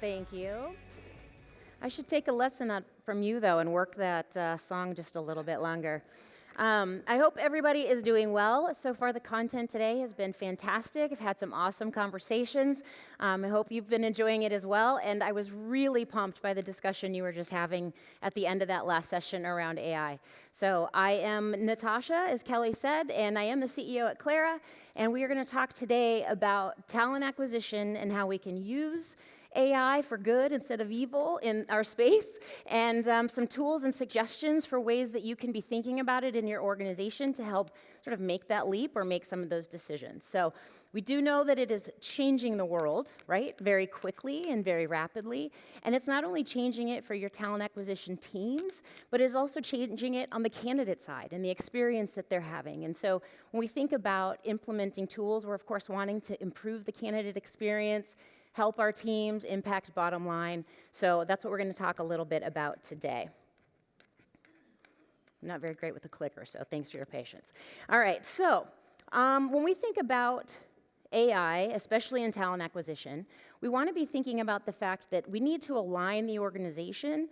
Thank you. I should take a lesson from you, though, and work that song just a little bit longer. I hope everybody is doing well. So far, the content today has been fantastic. I've had some awesome conversations. I hope you've been enjoying it as well. And I was really pumped by the discussion you were just having at the end of that last session around AI. So I am Natasha, as Kelly said, and I am the CEO at CLARA. And we are going to talk today about talent acquisition and how we can use AI for good instead of evil in our space, and some tools and suggestions for ways that you can be thinking about it in your organization to help sort of make that leap or make some of those decisions. So we do know that it is changing the world, right, very quickly and very rapidly, and it's not only changing it for your talent acquisition teams, but it's also changing it on the candidate side and the experience that they're having. And so when we think about implementing tools, we're of course wanting to improve the candidate experience, help our teams, impact bottom line. So that's what we're going to talk a little bit about today. I'm not very great with the clicker, so thanks for your patience. All right, so when we think about AI, especially in talent acquisition, we want to be thinking about the fact that we need to align the organization.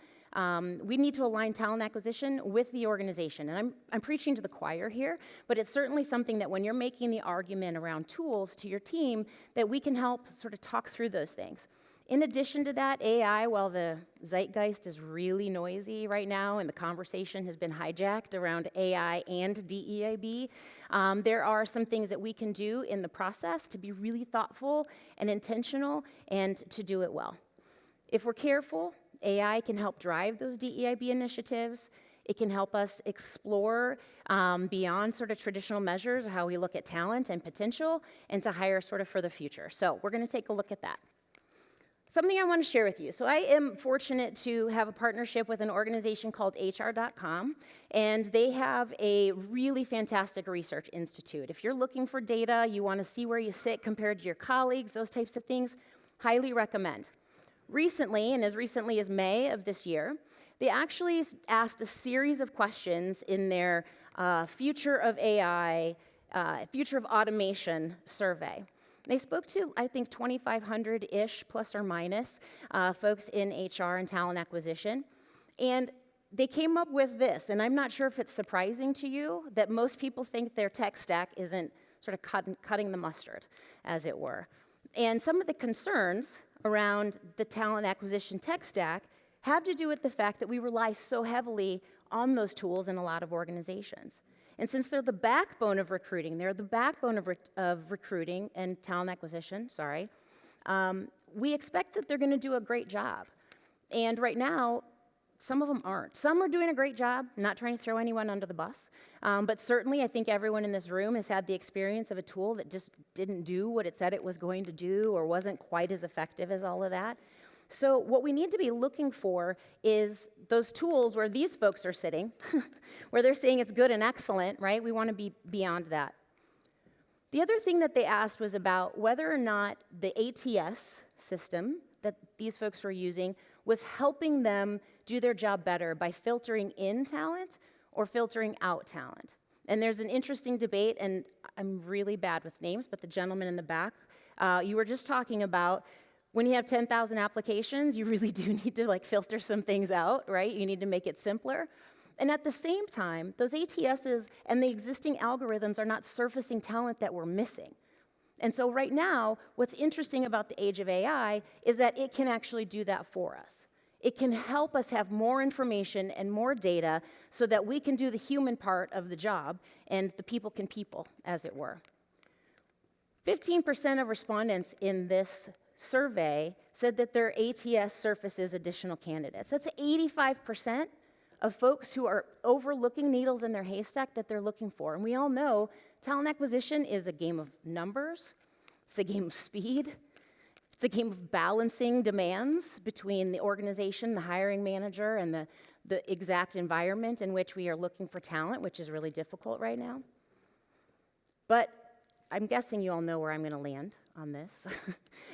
We need to align talent acquisition with the organization. And I'm preaching to the choir here, but it's certainly something that when you're making the argument around tools to your team, that we can help sort of talk through those things. In addition to that, AI, while the zeitgeist is really noisy right now and the conversation has been hijacked around AI and DEIB, there are some things that we can do in the process to be really thoughtful and intentional and to do it well. If we're careful, AI can help drive those DEIB initiatives. It can help us explore beyond sort of traditional measures of how we look at talent and potential and to hire sort of for the future. So we're going to take a look at that. Something I want to share with you. So I am fortunate to have a partnership with an organization called HR.com, and they have a really fantastic research institute. If you're looking for data, you want to see where you sit compared to your colleagues, those types of things, highly recommend. Recently, and as recently as May of this year, they actually asked a series of questions in their Future of AI, Future of Automation survey. They spoke to, I think, 2,500-ish, plus or minus, folks in HR and talent acquisition. And they came up with this, and I'm not sure if it's surprising to you that most people think their tech stack isn't sort of cutting the mustard, as it were. And some of the concerns around the talent acquisition tech stack have to do with the fact that we rely so heavily on those tools in a lot of organizations. And since they're the backbone of recruiting, of recruiting and talent acquisition, we expect that they're going to do a great job. And right now, some of them aren't. Some are doing a great job, not trying to throw anyone under the bus. But certainly, I think everyone in this room has had the experience of a tool that just didn't do what it said it was going to do or wasn't quite as effective as all of that. So what we need to be looking for is those tools where these folks are sitting, where they're saying it's good and excellent, right? We want to be beyond that. The other thing that they asked was about whether or not the ATS system that these folks were using was helping them do their job better by filtering in talent or filtering out talent. And there's an interesting debate, and I'm really bad with names, but the gentleman in the back, you were just talking about when you have 10,000 applications, you really do need to filter some things out, right? You need to make it simpler. And at the same time, those ATSs and the existing algorithms are not surfacing talent that we're missing. And so right now, what's interesting about the age of AI is that it can actually do that for us. It can help us have more information and more data so that we can do the human part of the job and the people can people, as it were. 15% of respondents in this survey said that their ATS surfaces additional candidates. That's 85% of folks who are overlooking needles in their haystack that they're looking for. And we all know talent acquisition is a game of numbers. It's a game of speed. It's a game of balancing demands between the organization, the hiring manager, and the exact environment in which we are looking for talent, which is really difficult right now. But I'm guessing you all know where I'm going to land on this.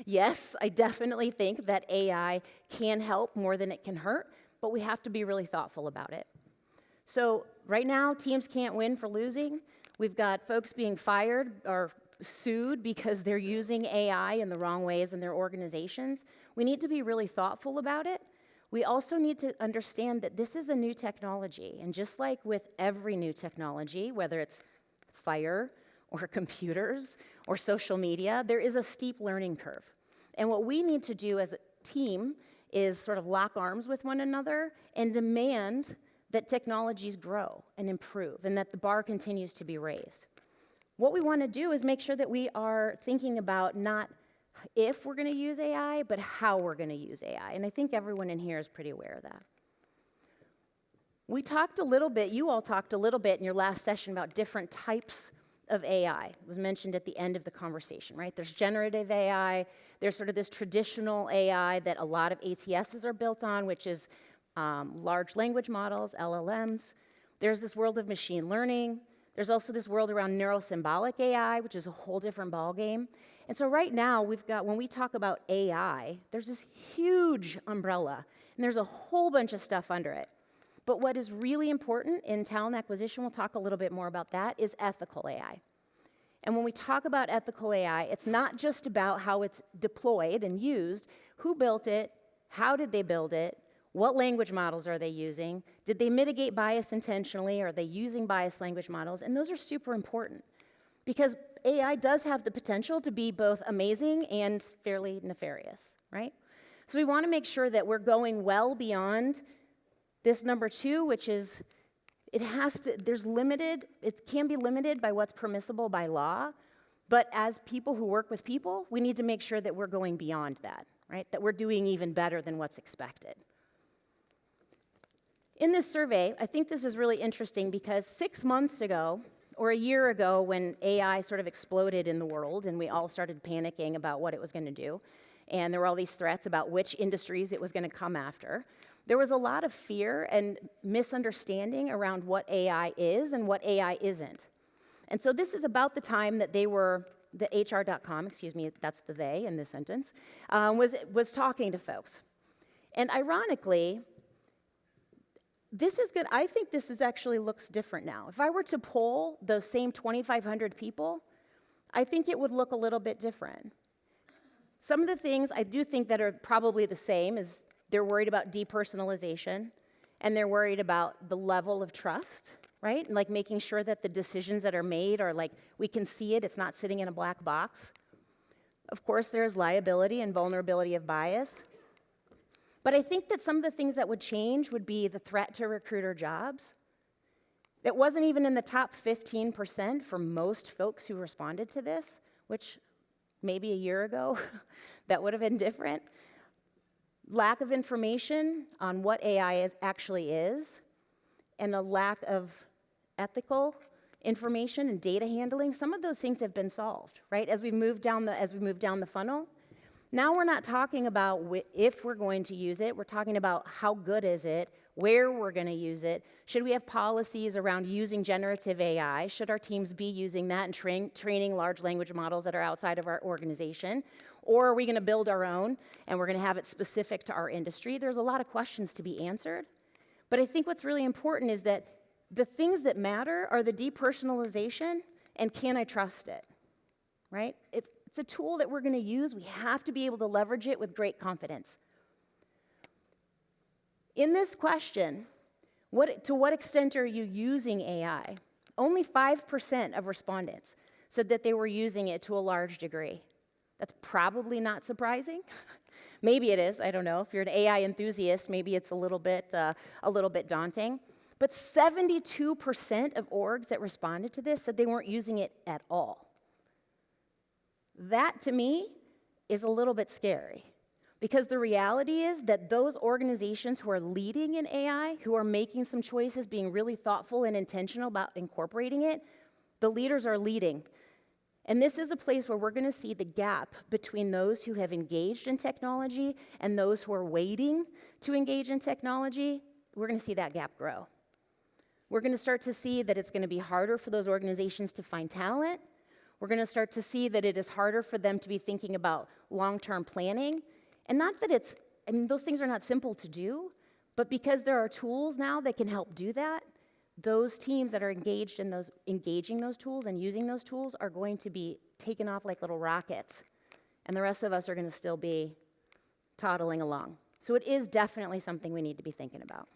Yes, I definitely think that AI can help more than it can hurt, but we have to be really thoughtful about it. So right now, teams can't win for losing. We've got folks being fired or sued because they're using AI in the wrong ways in their organizations. We need to be really thoughtful about it. We also need to understand that this is a new technology, and just like with every new technology, whether it's fire or computers or social media, there is a steep learning curve. And what we need to do as a team is sort of lock arms with one another and demand that technologies grow and improve and that the bar continues to be raised. What we want to do is make sure that we are thinking about not if we're going to use AI, but how we're going to use AI. And I think everyone in here is pretty aware of that. We talked a little bit, you all talked a little bit in your last session about different types of AI. It was mentioned at the end of the conversation, right? There's generative AI, there's sort of this traditional AI that a lot of ATSs are built on, which is large language models, LLMs. There's this world of machine learning. There's also this world around neurosymbolic AI, which is a whole different ballgame. And so right now, when we talk about AI, there's this huge umbrella, and there's a whole bunch of stuff under it. But what is really important in talent acquisition, we'll talk a little bit more about that, is ethical AI. And when we talk about ethical AI, it's not just about how it's deployed and used, who built it, how did they build it, what language models are they using, did they mitigate bias intentionally, are they using biased language models, and those are super important. Because AI does have the potential to be both amazing and fairly nefarious, right? So we want to make sure that we're going well beyond this number 2, which is it can be limited by what's permissible by law, but as people who work with people, we need to make sure that we're going beyond that, right? That we're doing even better than what's expected. In this survey, I think this is really interesting because 6 months ago, or a year ago, when AI sort of exploded in the world and we all started panicking about what it was going to do, and there were all these threats about which industries it was going to come after, there was a lot of fear and misunderstanding around what AI is and what AI isn't. And so this is about the time that the HR.com, that's the they in this sentence, was talking to folks. And ironically, this is good. I think this actually looks different now. If I were to poll those same 2,500 people, I think it would look a little bit different. Some of the things I do think that are probably the same is they're worried about depersonalization, and they're worried about the level of trust, right? And like making sure that the decisions that are made are like, we can see it, it's not sitting in a black box. Of course, there's liability and vulnerability of bias. But I think that some of the things that would change would be the threat to recruiter jobs. It wasn't even in the top 15% for most folks who responded to this, which maybe a year ago, that would have been different. Lack of information on what AI actually is, and a lack of ethical information and data handling. Some of those things have been solved, right? As we move down the funnel. Now we're not talking about if we're going to use it, we're talking about how good is it, where we're going to use it, should we have policies around using generative AI, should our teams be using that and training large language models that are outside of our organization, or are we going to build our own and we're going to have it specific to our industry? There's a lot of questions to be answered, but I think what's really important is that the things that matter are the depersonalization and can I trust it, right? It's a tool that we're going to use. We have to be able to leverage it with great confidence. In this question, to what extent are you using AI? Only 5% of respondents said that they were using it to a large degree. That's probably not surprising. Maybe it is, I don't know. If you're an AI enthusiast, maybe it's a little bit daunting. But 72% of orgs that responded to this said they weren't using it at all. That, to me, is a little bit scary. Because the reality is that those organizations who are leading in AI, who are making some choices, being really thoughtful and intentional about incorporating it, the leaders are leading. And this is a place where we're going to see the gap between those who have engaged in technology and those who are waiting to engage in technology. We're going to see that gap grow. We're going to start to see that it's going to be harder for those organizations to find talent. We're going to start to see that it is harder for them to be thinking about long-term planning. And not that those things are not simple to do, but because there are tools now that can help do that, those teams that are engaging those tools and using those tools are going to be taking off like little rockets, and the rest of us are going to still be toddling along. So it is definitely something we need to be thinking about.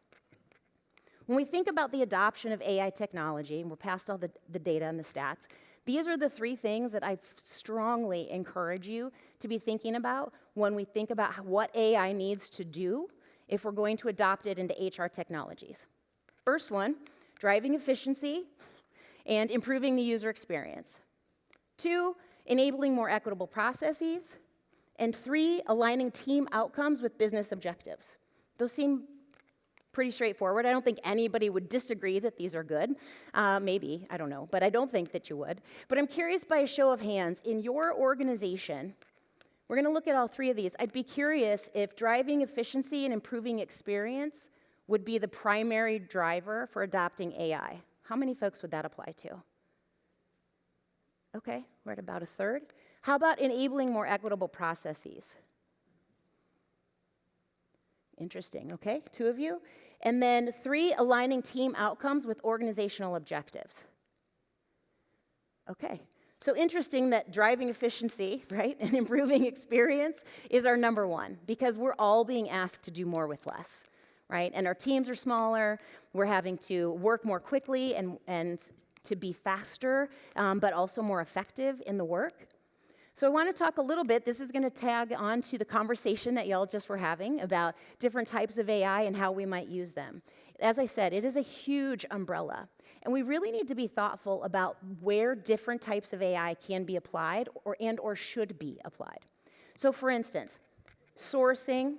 When we think about the adoption of AI technology, and we're past all the data and the stats, these are the 3 things that I strongly encourage you to be thinking about when we think about what AI needs to do if we're going to adopt it into HR technologies. First one, driving efficiency and improving the user experience. 2, enabling more equitable processes. And 3, aligning team outcomes with business objectives. Those seem pretty straightforward. I don't think anybody would disagree that these are good. Maybe, I don't know, but I don't think that you would. But I'm curious, by a show of hands, in your organization, we're going to look at all 3 of these. I'd be curious if driving efficiency and improving experience would be the primary driver for adopting AI. How many folks would that apply to? Okay, we're at about a third. How about enabling more equitable processes? Interesting, okay, 2 of you. And then 3, aligning team outcomes with organizational objectives. Okay, so interesting that driving efficiency, right, and improving experience is our number 1, because we're all being asked to do more with less, right? And our teams are smaller, we're having to work more quickly and to be faster, but also more effective in the work. So I want to talk a little bit, this is going to tag on to the conversation that y'all just were having about different types of AI and how we might use them. As I said, it is a huge umbrella, and we really need to be thoughtful about where different types of AI can be applied or should be applied. So for instance, sourcing,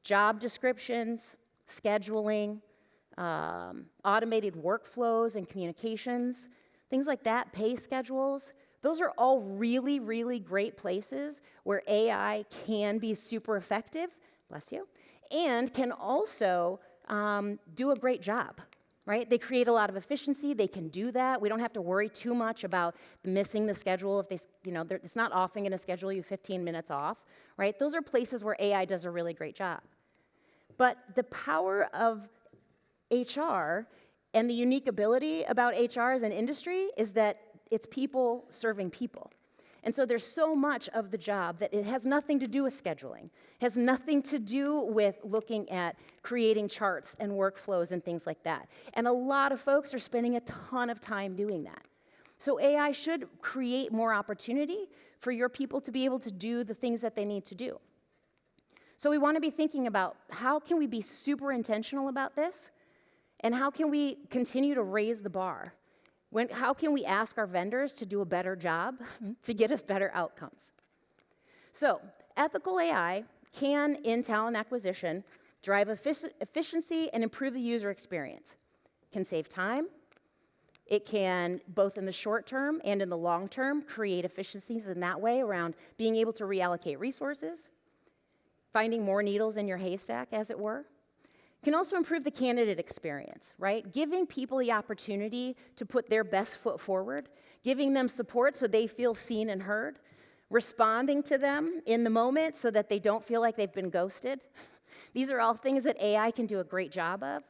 job descriptions, scheduling, automated workflows and communications, things like that, pay schedules. Those are all really, really great places where AI can be super effective, bless you, and can also do a great job, right? They create a lot of efficiency, they can do that. We don't have to worry too much about missing the schedule if they, it's not often gonna schedule you 15 minutes off, right? Those are places where AI does a really great job. But the power of HR and the unique ability about HR as an industry is that it's people serving people. And so there's so much of the job that it has nothing to do with scheduling, has nothing to do with looking at creating charts and workflows and things like that. And a lot of folks are spending a ton of time doing that. So AI should create more opportunity for your people to be able to do the things that they need to do. So we want to be thinking about how can we be super intentional about this, and how can we continue to raise the bar? How can we ask our vendors to do a better job to get us better outcomes? So ethical AI can, in talent acquisition, drive efficiency and improve the user experience. It can save time. It can, both in the short term and in the long term, create efficiencies in that way around being able to reallocate resources, finding more needles in your haystack, as it were. Can also improve the candidate experience, right? Giving people the opportunity to put their best foot forward, giving them support so they feel seen and heard, responding to them in the moment so that they don't feel like they've been ghosted. These are all things that AI can do a great job of.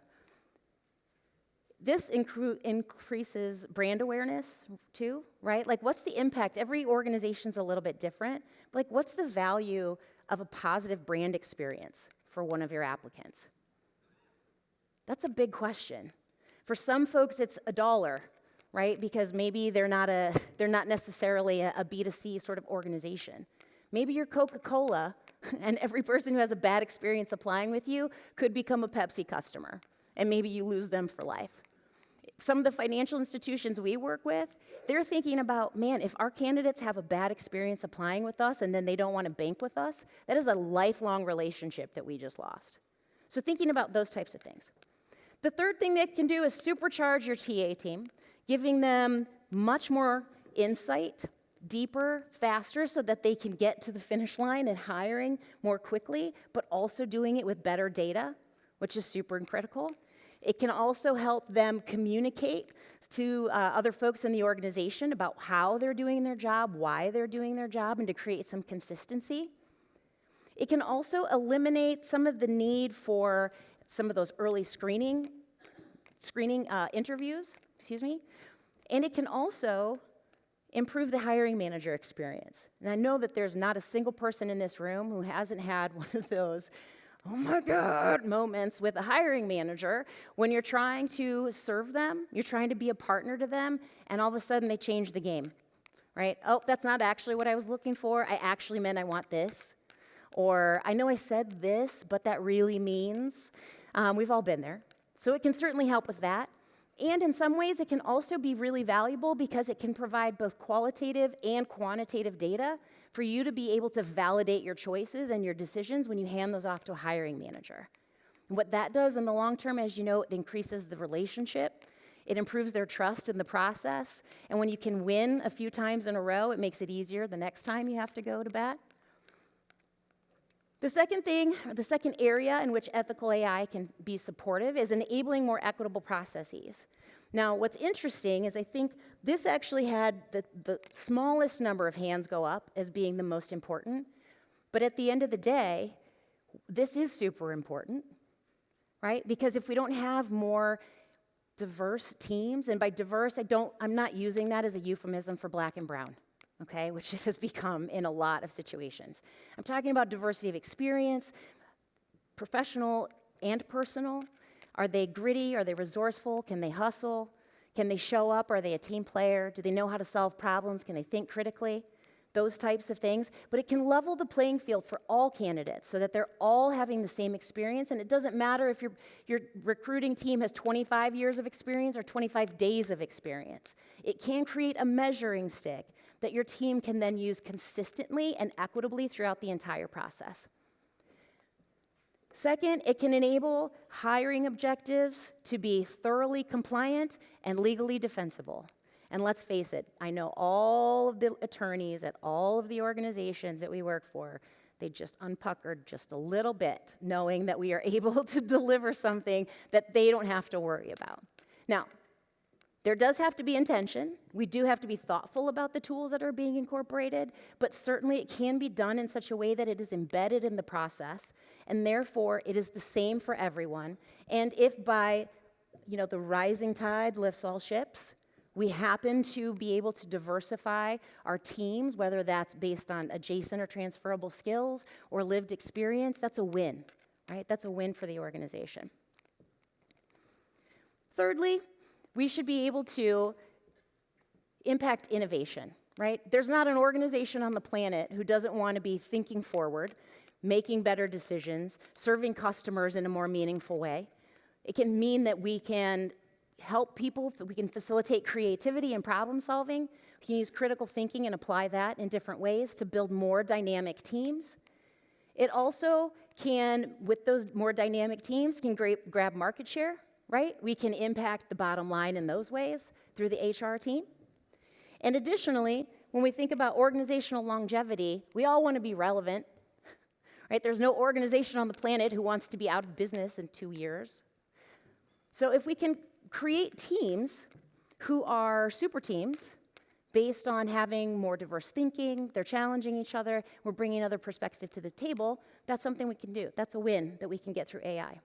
This increases brand awareness too, right? Like, what's the impact? Every organization's a little bit different. Like, what's the value of a positive brand experience for one of your applicants? That's a big question. For some folks, it's $1, right? Because maybe they're not necessarily a B2C sort of organization. Maybe you're Coca-Cola, and every person who has a bad experience applying with you could become a Pepsi customer, and maybe you lose them for life. Some of the financial institutions we work with, they're thinking about, man, if our candidates have a bad experience applying with us and then they don't want to bank with us, that is a lifelong relationship that we just lost. So thinking about those types of things. The third thing they can do is supercharge your TA team, giving them much more insight, deeper, faster, so that they can get to the finish line and hiring more quickly, but also doing it with better data, which is super critical. It can also help them communicate to other folks in the organization about how they're doing their job, why they're doing their job, and to create some consistency. It can also eliminate some of the need for some of those early screening interviews, and it can also Improve the hiring manager experience. And I know that there's not a single person in this room who hasn't had one of those, oh my God, moments with a hiring manager when you're trying to serve them, you're trying to be a partner to them, and all of a sudden they change the game, right? Oh, that's not actually what I was looking for. I actually meant I want this. Or I know I said this, but that really means. We've all been there. So it can certainly help with that. And in some ways, it can also be really valuable because it can provide both qualitative and quantitative data for you to be able to validate your choices and your decisions when you hand those off to a hiring manager. And what that does in the long term, as you know, it increases the relationship. It improves their trust in the process. And when you can win a few times in a row, it makes it easier the next time you have to go to bat. The second area in which ethical AI can be supportive is enabling more equitable processes. Now, what's interesting is I think this actually had the smallest number of hands go up as being the most important. But at the end of the day, this is super important, right? Because if we don't have more diverse teams, and by diverse, I'm not using that as a euphemism for black and brown. Okay, which it has become in a lot of situations. I'm talking about diversity of experience, professional and personal. Are they gritty? Are they resourceful? Can they hustle? Can they show up? Are they a team player? Do they know how to solve problems? Can they think critically? Those types of things. But it can level the playing field for all candidates so that they're all having the same experience. And it doesn't matter if your recruiting team has 25 years of experience or 25 days of experience. It can create a measuring stick that your team can then use consistently and equitably throughout the entire process. Second, it can enable hiring objectives to be thoroughly compliant and legally defensible. And let's face it, I know all of the attorneys at all of the organizations that we work for, they just unpuckered just a little bit, knowing that we are able to deliver something that they don't have to worry about. Now, there does have to be intention. We do have to be thoughtful about the tools that are being incorporated, but certainly it can be done in such a way that it is embedded in the process, and therefore it is the same for everyone. And if by, the rising tide lifts all ships, we happen to be able to diversify our teams, whether that's based on adjacent or transferable skills or lived experience, that's a win, right? That's a win for the organization. Thirdly, we should be able to impact innovation, right? There's not an organization on the planet who doesn't want to be thinking forward, making better decisions, serving customers in a more meaningful way. It can mean that we can help people, we can facilitate creativity and problem solving. We can use critical thinking and apply that in different ways to build more dynamic teams. It also can, with those more dynamic teams, can grab market share, right? We can impact the bottom line in those ways through the HR team. And additionally, when we think about organizational longevity, we all want to be relevant, right? There's no organization on the planet who wants to be out of business in 2 years. So if we can create teams who are super teams based on having more diverse thinking, they're challenging each other, we're bringing other perspectives to the table, that's something we can do. That's a win that we can get through AI.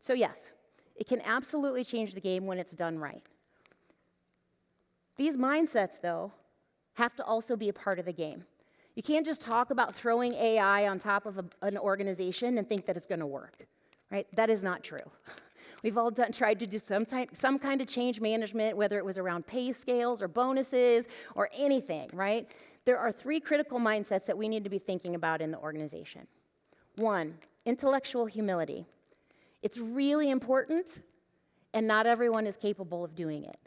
So yes, it can absolutely change the game when it's done right. These mindsets, though, have to also be a part of the game. You can't just talk about throwing AI on top of an organization and think that it's going to work, right? That is not true. We've all tried to do some kind of change management, whether it was around pay scales or bonuses or anything, right? There are 3 critical mindsets that we need to be thinking about in the organization. 1, intellectual humility. It's really important, and not everyone is capable of doing it.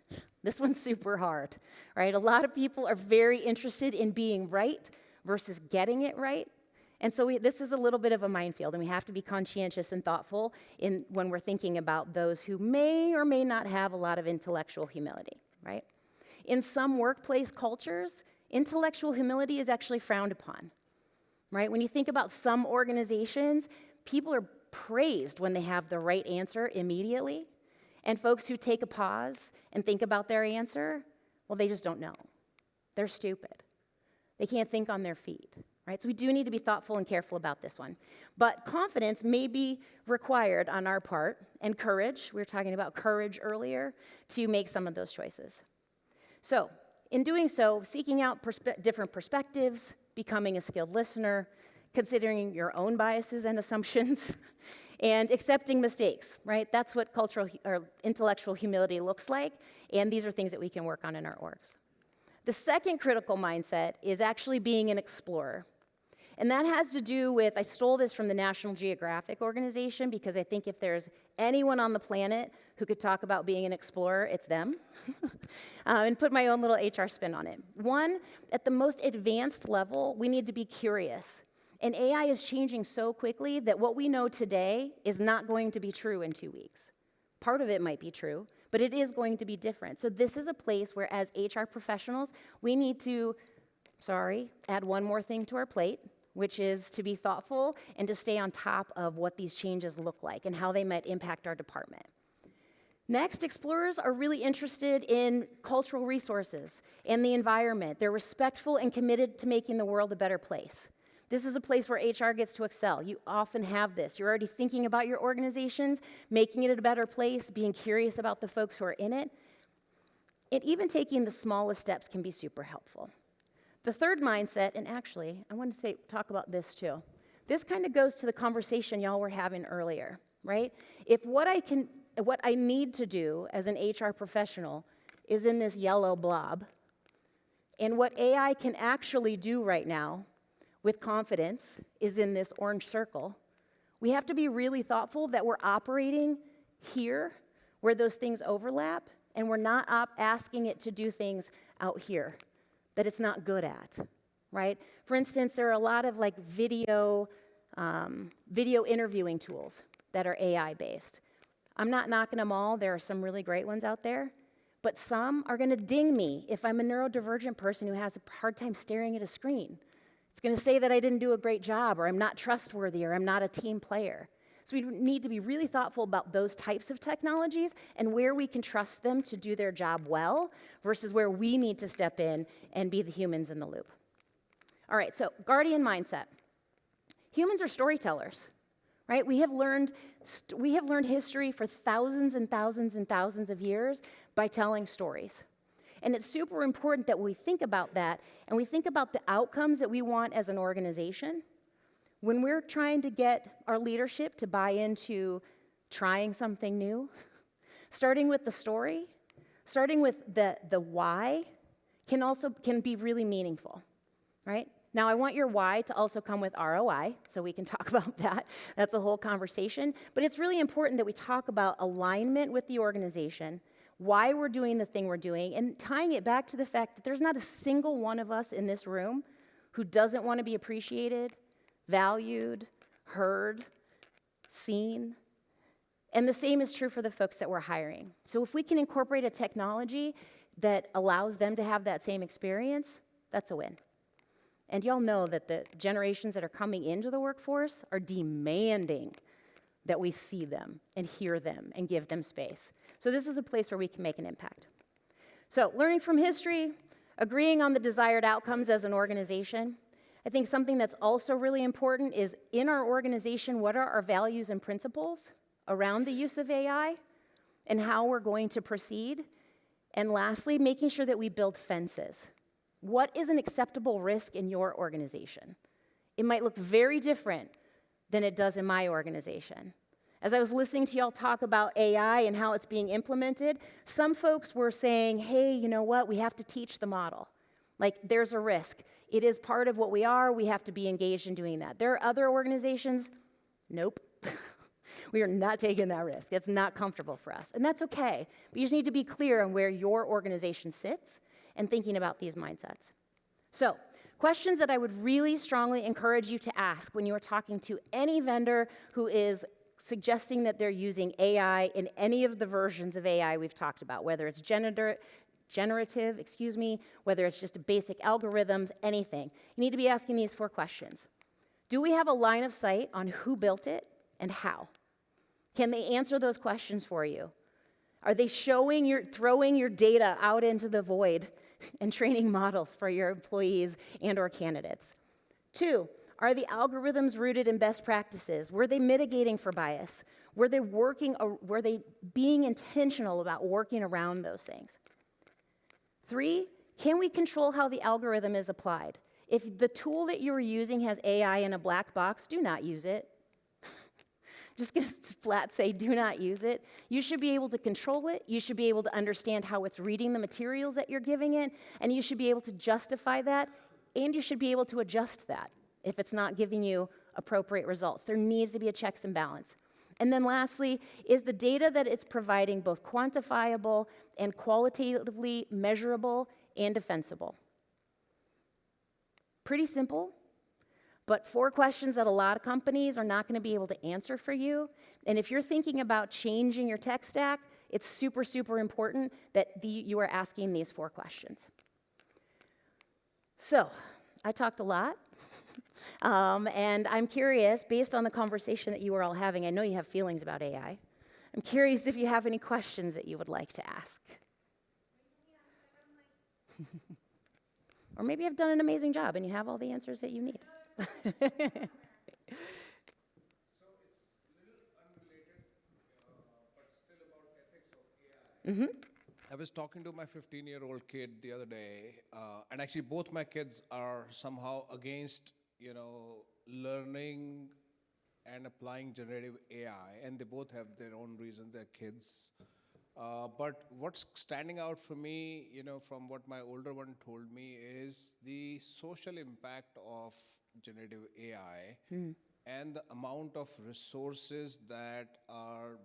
This one's super hard, right? A lot of people are very interested in being right versus getting it right. And so this is a little bit of a minefield, and we have to be conscientious and thoughtful when we're thinking about those who may or may not have a lot of intellectual humility, right? In some workplace cultures, intellectual humility is actually frowned upon, right? When you think about some organizations, people are praised when they have the right answer immediately, and folks who take a pause and think about their answer, well, they just don't know. They're stupid. They can't think on their feet, right? So we do need to be thoughtful and careful about this one. But confidence may be required on our part, and courage, we were talking about courage earlier, to make some of those choices. So in doing so, seeking out different perspectives, becoming a skilled listener, considering your own biases and assumptions, and accepting mistakes, right? That's what cultural or intellectual humility looks like, and these are things that we can work on in our orgs. The second critical mindset is actually being an explorer. And that has to do with, I stole this from the National Geographic organization because I think if there's anyone on the planet who could talk about being an explorer, it's them. And put my own little HR spin on it. One, at the most advanced level, we need to be curious. And AI is changing so quickly that what we know today is not going to be true in 2 weeks. Part of it might be true, but it is going to be different. So this is a place where, as HR professionals, we need to, add one more thing to our plate, which is to be thoughtful and to stay on top of what these changes look like and how they might impact our department. Next, explorers are really interested in cultural resources and the environment. They're respectful and committed to making the world a better place. This is a place where HR gets to excel. You often have this. You're already thinking about your organizations, making it a better place, being curious about the folks who are in it. And even taking the smallest steps can be super helpful. The third mindset, and actually, I want to talk about this too. This kind of goes to the conversation y'all were having earlier, right? If what I need to do as an HR professional is in this yellow blob, and what AI can actually do right now with confidence is in this orange circle, we have to be really thoughtful that we're operating here where those things overlap, and we're not asking it to do things out here that it's not good at, right? For instance, there are a lot of video interviewing tools that are AI-based. I'm not knocking them all. There are some really great ones out there, but some are gonna ding me if I'm a neurodivergent person who has a hard time staring at a screen. It's gonna say that I didn't do a great job, or I'm not trustworthy, or I'm not a team player. So we need to be really thoughtful about those types of technologies and where we can trust them to do their job well versus where we need to step in and be the humans in the loop. All right, so guardian mindset. Humans are storytellers, right? We have learned history for thousands and thousands and thousands of years by telling stories. And it's super important that we think about that and we think about the outcomes that we want as an organization. When we're trying to get our leadership to buy into trying something new, starting with the story, starting with the why can be really meaningful, right? Now, I want your why to also come with ROI, so we can talk about that. That's a whole conversation. But it's really important that we talk about alignment with the organization, why we're doing the thing we're doing, and tying it back to the fact that there's not a single one of us in this room who doesn't want to be appreciated, valued, heard, seen. And the same is true for the folks that we're hiring. So if we can incorporate a technology that allows them to have that same experience, that's a win. And y'all know that the generations that are coming into the workforce are demanding that we see them and hear them and give them space. So this is a place where we can make an impact. So learning from history, agreeing on the desired outcomes as an organization. I think something that's also really important is in our organization, what are our values and principles around the use of AI and how we're going to proceed? And lastly, making sure that we build fences. What is an acceptable risk in your organization? It might look very different than it does in my organization. As I was listening to y'all talk about AI and how it's being implemented, some folks were saying, hey, you know what, we have to teach the model. Like, there's a risk. It is part of what we are. We have to be engaged in doing that. There are other organizations, nope. We are not taking that risk. It's not comfortable for us. And that's okay. But you just need to be clear on where your organization sits and thinking about these mindsets. So, questions that I would really strongly encourage you to ask when you are talking to any vendor who is suggesting that they're using AI in any of the versions of AI we've talked about, whether it's generative, whether it's just basic algorithms, anything. You need to be asking these 4 questions. Do we have a line of sight on who built it and how? Can they answer those questions for you? Are they throwing your data out into the void and training models for your employees and or candidates? 2, are the algorithms rooted in best practices? Were they mitigating for bias? Were they being intentional about working around those things? 3, Can we control how the algorithm is applied? If the tool that you're using has AI in a black box, do not use it. Just gonna flat say, do not use it. You should be able to control it. You should be able to understand how it's reading the materials that you're giving it, and you should be able to justify that, and you should be able to adjust that if it's not giving you appropriate results. There needs to be a checks and balance. And then lastly, is the data that it's providing both quantifiable and qualitatively measurable and defensible? Pretty simple, but 4 questions that a lot of companies are not going to be able to answer for you. And if you're thinking about changing your tech stack, it's super, super important that you are asking these 4 questions. So, I talked a lot. And I'm curious, based on the conversation that you were all having, I know you have feelings about AI. I'm curious if you have any questions that you would like to ask. Or maybe I've done an amazing job and you have all the answers that you need. So it's a little unrelated, but still about ethics of AI. Mm-hmm. I was talking to my 15-year-old kid the other day, and actually both my kids are somehow against, learning and applying generative AI, and they both have their own reasons, they're kids. But what's standing out for me, from what my older one told me is the social impact of generative AI and the amount of resources that are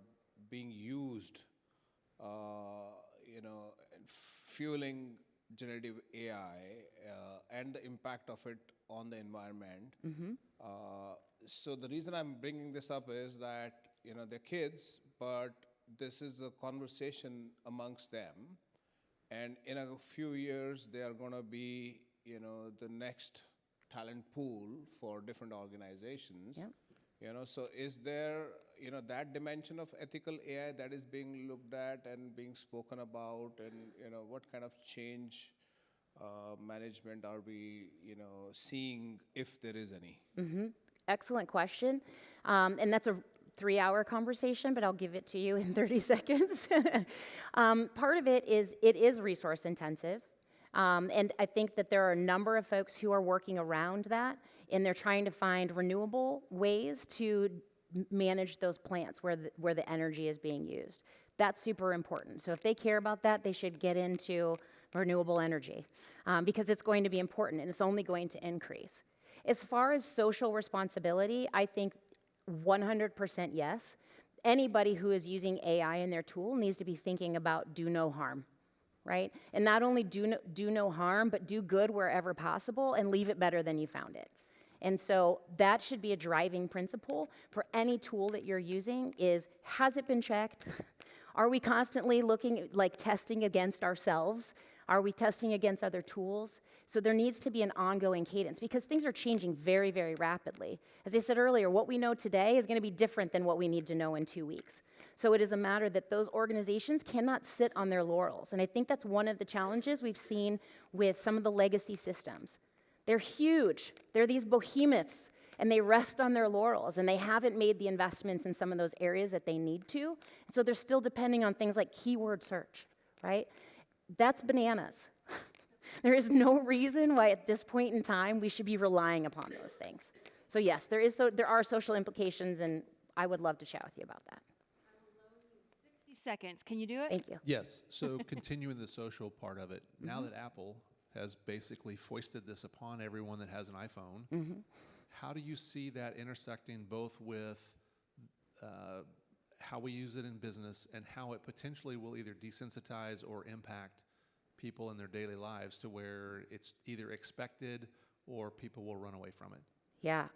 being used, fueling generative AI and the impact of it on the environment. So the reason I'm bringing this up is that, they're kids, but this is a conversation amongst them. And in a few years, they are going to be, the next talent pool for different organizations. Yep. So is there, that dimension of ethical AI that is being looked at and being spoken about, and, what kind of change management are we, seeing, if there is any? Excellent question. And that's a 3-hour conversation, but I'll give it to you in 30 seconds. Part of it is resource intensive. And I think that there are a number of folks who are working around that, and they're trying to find renewable ways to manage those plants where the energy is being used. That's super important. So if they care about that, they should get into renewable energy because it's going to be important and it's only going to increase. As far as social responsibility, I think 100% yes. Anybody who is using AI in their tool needs to be thinking about do no harm, right? And not only do no harm, but do good wherever possible and leave it better than you found it. And so that should be a driving principle for any tool that you're using is, has it been checked? Are we constantly looking, testing against ourselves? Are we testing against other tools? So there needs to be an ongoing cadence because things are changing very, very rapidly. As I said earlier, what we know today is going to be different than what we need to know in 2 weeks. So it is a matter that those organizations cannot sit on their laurels. And I think that's one of the challenges we've seen with some of the legacy systems. They're huge. They're these behemoths, and they rest on their laurels, and they haven't made the investments in some of those areas that they need to. And so they're still depending on things like keyword search, right? That's bananas. There is no reason why at this point in time we should be relying upon those things. So yes, there are social implications, and I would love to chat with you about that. I will loan you 60 seconds. Can you do it? Thank you. Yes, so continuing the social part of it, now that Apple has basically foisted this upon everyone that has an iPhone, how do you see that intersecting both with how we use it in business and how it potentially will either desensitize or impact people in their daily lives to where it's either expected or people will run away from it? Yeah,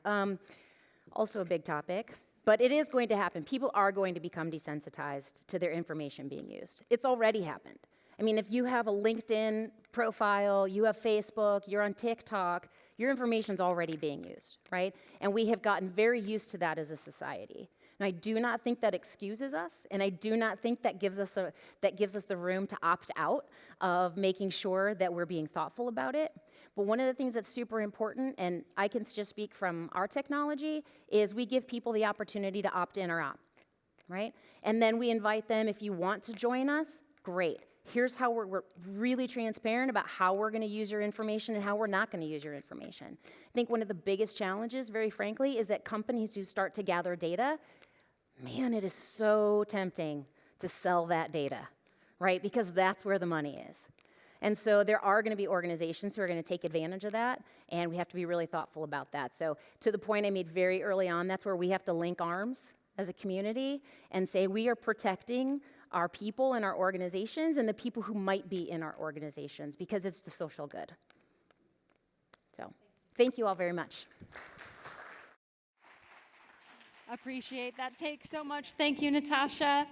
also a big topic, but it is going to happen. People are going to become desensitized to their information being used. It's already happened. I mean, if you have a LinkedIn profile, you have Facebook, you're on TikTok, your information's already being used, right? And we have gotten very used to that as a society. And I do not think that excuses us, and I do not think that gives us the room to opt out of making sure that we're being thoughtful about it. But one of the things that's super important, and I can just speak from our technology, is we give people the opportunity to opt in or opt, right? And then we invite them, if you want to join us, great. here's how we're really transparent about how we're going to use your information and how we're not going to use your information. I think one of the biggest challenges, very frankly, is that companies who start to gather data, man, it is so tempting to sell that data, right? Because that's where the money is. And so there are going to be organizations who are going to take advantage of that, and we have to be really thoughtful about that. So to the point I made very early on, that's where we have to link arms as a community and say we are protecting our people and our organizations and the people who might be in our organizations because it's the social good. So thank you all very much. Appreciate that take so much. Thank you, Natasha.